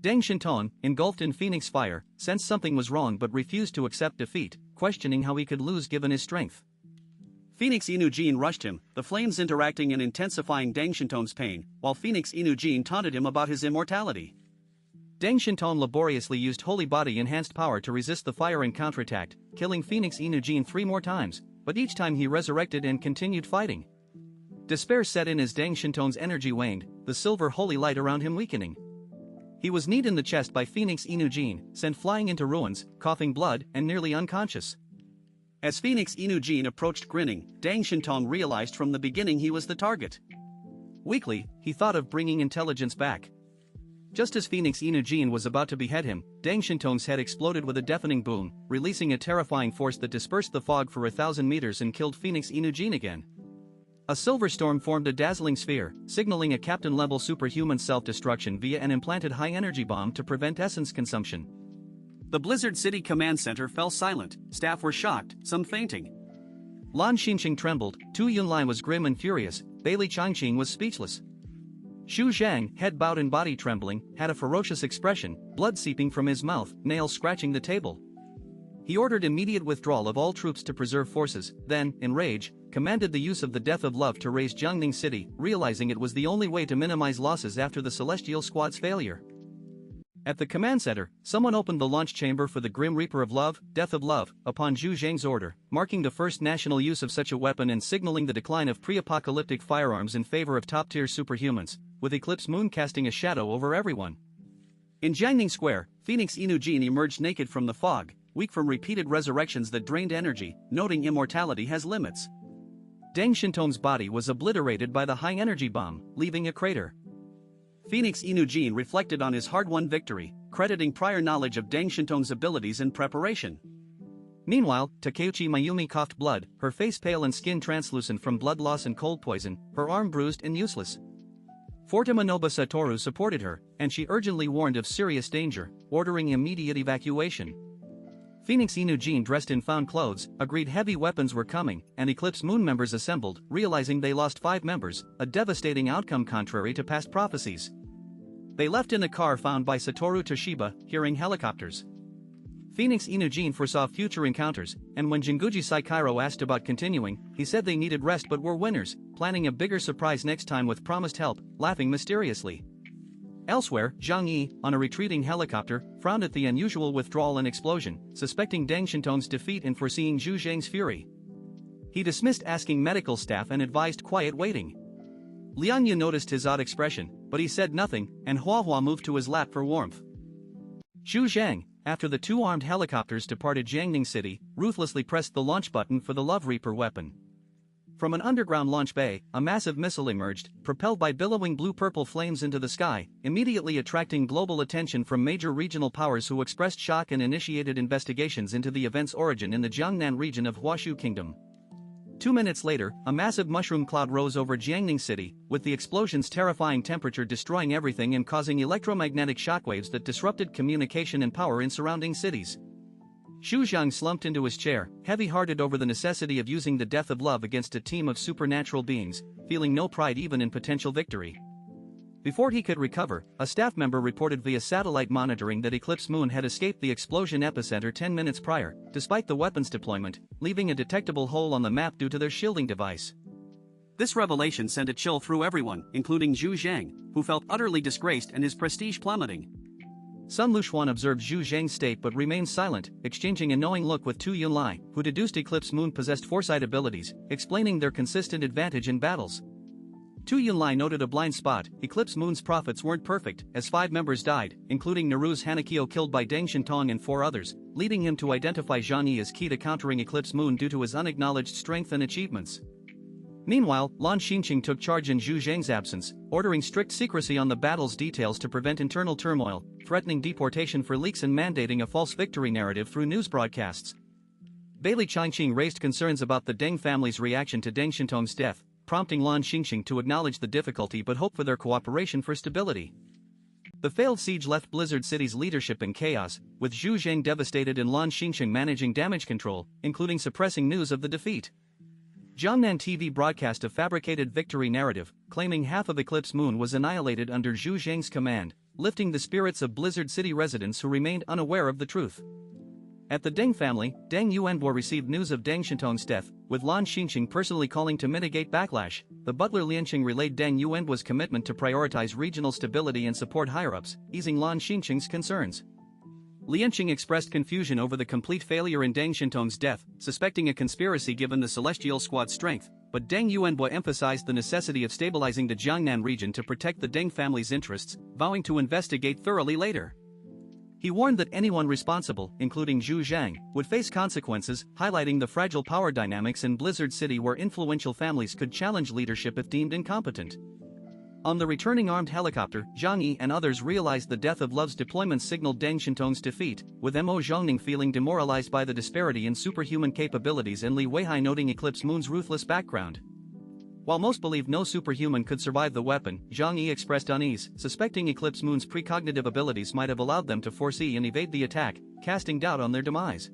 Deng Shintong, engulfed in phoenix fire, sensed something was wrong but refused to accept defeat, questioning how he could lose given his strength. Phoenix Inujin rushed him, the flames interacting and intensifying Deng Shintong's pain, while Phoenix Inujin taunted him about his immortality. Deng Shintong laboriously used holy body-enhanced power to resist the fire and counterattacked, killing Phoenix Inujin 3 more times, but each time he resurrected and continued fighting. Despair set in as Deng Shintong's energy waned, the silver holy light around him weakening. He was kneed in the chest by Phoenix Inujin, sent flying into ruins, coughing blood, and nearly unconscious. As Phoenix Inujin approached grinning, Deng Shintong realized from the beginning he was the target. Weakly, he thought of bringing intelligence back. Just as Phoenix Inujin was about to behead him, Deng Shintong's head exploded with a deafening boom, releasing a terrifying force that dispersed the fog for 1,000 meters and killed Phoenix Inujin again. A silver storm formed a dazzling sphere, signaling a captain-level superhuman self-destruction via an implanted high-energy bomb to prevent essence consumption. The Blizzard City Command Center fell silent, staff were shocked, some fainting. Lan Xinqing trembled, Tu Yunlai was grim and furious, Bailey Changqing was speechless. Xu Zhang, head bowed and body trembling, had a ferocious expression, blood seeping from his mouth, nails scratching the table. He ordered immediate withdrawal of all troops to preserve forces, then, in rage, commanded the use of the Death of Love to raise Jiangning City, realizing it was the only way to minimize losses after the Celestial Squad's failure. At the command center, someone opened the launch chamber for the Grim Reaper of Love, Death of Love, upon Zhu Zhang's order, marking the first national use of such a weapon and signaling the decline of pre-apocalyptic firearms in favor of top-tier superhumans, with Eclipse Moon casting a shadow over everyone. In Jiangning Square, Phoenix Inujin emerged naked from the fog, weak from repeated resurrections that drained energy, noting immortality has limits. Deng Shintong's body was obliterated by the high-energy bomb, leaving a crater. Phoenix Inujin reflected on his hard-won victory, crediting prior knowledge of Deng Shintong's abilities and preparation. Meanwhile, Takeuchi Mayumi coughed blood, her face pale and skin translucent from blood loss and cold poison, her arm bruised and useless. Fortimanobu Satoru supported her, and she urgently warned of serious danger, ordering immediate evacuation. Phoenix Inujin, dressed in found clothes, agreed heavy weapons were coming, and Eclipse Moon members assembled, realizing they lost 5 members, a devastating outcome contrary to past prophecies. They left in a car found by Satoru Toshiba, hearing helicopters. Phoenix Inujin foresaw future encounters, and when Jinguji Saikairo asked about continuing, he said they needed rest but were winners, planning a bigger surprise next time with promised help, laughing mysteriously. Elsewhere, Zhang Yi, on a retreating helicopter, frowned at the unusual withdrawal and explosion, suspecting Deng Shintong's defeat and foreseeing Zhu Zhang's fury. He dismissed asking medical staff and advised quiet waiting. Liang Yu noticed his odd expression, but he said nothing, and Hua Hua moved to his lap for warmth. Zhu Zhang, after the 2 armed helicopters departed Jiangning City, ruthlessly pressed the launch button for the Love Reaper weapon. From an underground launch bay, a massive missile emerged, propelled by billowing blue-purple flames into the sky, immediately attracting global attention from major regional powers who expressed shock and initiated investigations into the event's origin in the Jiangnan region of Huashu Kingdom. 2 minutes later, a massive mushroom cloud rose over Jiangning City, with the explosion's terrifying temperature destroying everything and causing electromagnetic shockwaves that disrupted communication and power in surrounding cities. Xu Zhang slumped into his chair, heavy-hearted over the necessity of using the Death of Love against a team of supernatural beings, feeling no pride even in potential victory. Before he could recover, a staff member reported via satellite monitoring that Eclipse Moon had escaped the explosion epicenter 10 minutes prior, despite the weapon's deployment, leaving a detectable hole on the map due to their shielding device. This revelation sent a chill through everyone, including Zhu Zhang, who felt utterly disgraced and his prestige plummeting. Sun Luxuan observed Zhu Zhang's state but remained silent, exchanging a knowing look with Tu Yunlai, who deduced Eclipse Moon possessed foresight abilities, explaining their consistent advantage in battles. Tu Yunlai noted a blind spot: Eclipse Moon's prophets weren't perfect, as 5 members died, including Naru's Hanakyo killed by Deng Shintong and 4 others, leading him to identify Zhang Yi as key to countering Eclipse Moon due to his unacknowledged strength and achievements. Meanwhile, Lan Xinqing took charge in Zhu Zhang's absence, ordering strict secrecy on the battle's details to prevent internal turmoil, threatening deportation for leaks and mandating a false victory narrative through news broadcasts. Bailey Changqing raised concerns about the Deng family's reaction to Deng Shintong's death, prompting Lan Xinqing to acknowledge the difficulty but hope for their cooperation for stability. The failed siege left Blizzard City's leadership in chaos, with Zhu Zhang devastated and Lan Xinqing managing damage control, including suppressing news of the defeat. Jiangnan TV broadcast a fabricated victory narrative, claiming half of Eclipse Moon was annihilated under Zhu Zhang's command, lifting the spirits of Blizzard City residents who remained unaware of the truth. At the Deng family, Deng Yuanbo received news of Deng Shintong's death, with Lan Xinqing personally calling to mitigate backlash. The butler Lianqing relayed Deng Yuanbo's commitment to prioritize regional stability and support higher-ups, easing Lan Xinqing's concerns. Lianqing expressed confusion over the complete failure in Deng Shintong's death, suspecting a conspiracy given the Celestial Squad's strength, but Deng Yuanbo emphasized the necessity of stabilizing the Jiangnan region to protect the Deng family's interests, vowing to investigate thoroughly later. He warned that anyone responsible, including Zhu Zhang, would face consequences, highlighting the fragile power dynamics in Blizzard City where influential families could challenge leadership if deemed incompetent. On the returning armed helicopter, Zhang Yi and others realized the death of Love's deployment signaled Deng Shintong's defeat, with Mo Zhongning feeling demoralized by the disparity in superhuman capabilities and Li Weihai noting Eclipse Moon's ruthless background. While most believed no superhuman could survive the weapon, Zhang Yi expressed unease, suspecting Eclipse Moon's precognitive abilities might have allowed them to foresee and evade the attack, casting doubt on their demise.